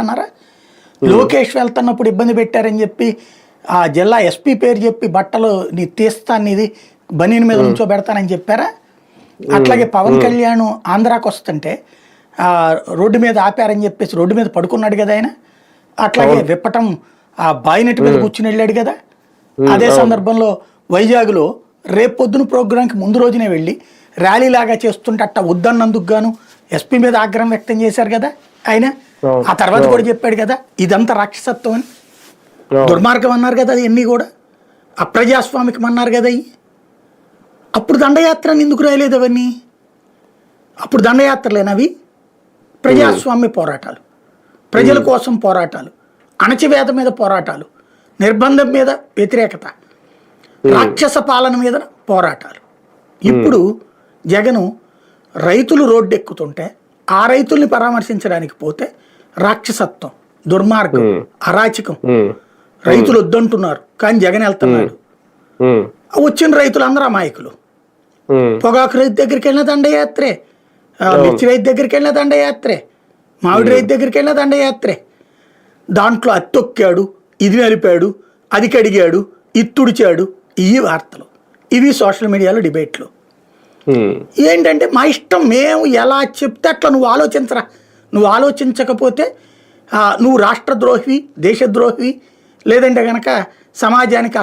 అన్నారా? లోకేష్ వెళ్తున్నప్పుడు ఇబ్బంది పెట్టారని చెప్పి ఆ జిల్లా ఎస్పీ పేరు చెప్పి బట్టలు నీ తీస్తాను ఇది బనీన్ మీద నుంచో పెడతానని చెప్పారా? అట్లాగే పవన్ కళ్యాణ్ ఆంధ్రాకి వస్తుంటే రోడ్డు మీద ఆపారని చెప్పేసి రోడ్డు మీద పడుకున్నాడు కదా ఆయన. అట్లాగే విప్పటం ఆ బాయినెట్ మీద కూర్చుని వెళ్ళాడు కదా. అదే సందర్భంలో వైజాగ్లో రేపు పొద్దున ప్రోగ్రాంకి ముందు రోజునే వెళ్ళి ర్యాలీ లాగా చేస్తుంటే అట్ట వద్దన్నందుకు గాను ఎస్పీ మీద ఆగ్రహం వ్యక్తం చేశారు కదా ఆయన. ఆ తర్వాత కూడా చెప్పాడు కదా ఇదంతా రాక్షసత్వం అని, దుర్మార్గం అన్నారు కదా అది ఎన్ని కూడా అప్రజాస్వామికం అన్నారు కదా అవి. అప్పుడు దండయాత్రని ఎందుకు రాయలేదు అవన్నీ? అప్పుడు దండయాత్రలేనవి ప్రజాస్వామ్య పోరాటాలు, ప్రజల కోసం పోరాటాలు, అణచివేత మీద పోరాటాలు, నిర్బంధం మీద వ్యతిరేకత, రాక్షస పాలన మీద పోరాటాలు. ఇప్పుడు జగను రైతులు రోడ్డు ఎక్కుతుంటే ఆ రైతుల్ని పరామర్శించడానికి పోతే రాక్షసత్వం, దుర్మార్గం, అరాచకం, రైతులు వద్దంటున్నారు కానీ జగన్ వెళ్తున్నాడు. వచ్చిన రైతులందరూ అమాయకులు. పొగాకు రైతు దగ్గరికి వెళ్ళిన దండయాత్రే, మిర్చి రైతు దగ్గరికి వెళ్ళిన దండయాత్రే, మామిడి రైతు దగ్గరికి వెళ్ళిన దండయాత్రే. దాంట్లో అది తొక్కాడు, ఇది నలిపాడు, అది కడిగాడు, ఇది తుడిచాడు, ఇవి వార్తలు, ఇవి సోషల్ మీడియాలో డిబేట్లు. ఏంటంటే మా ఇష్టం, మేము ఎలా చెప్తే అట్లా నువ్వు ఆలోచించరా. నువ్వు ఆలోచించకపోతే నువ్వు రాష్ట్రద్రోహివి, దేశద్రోహివి, లేదంటే కనుక సమాజానికి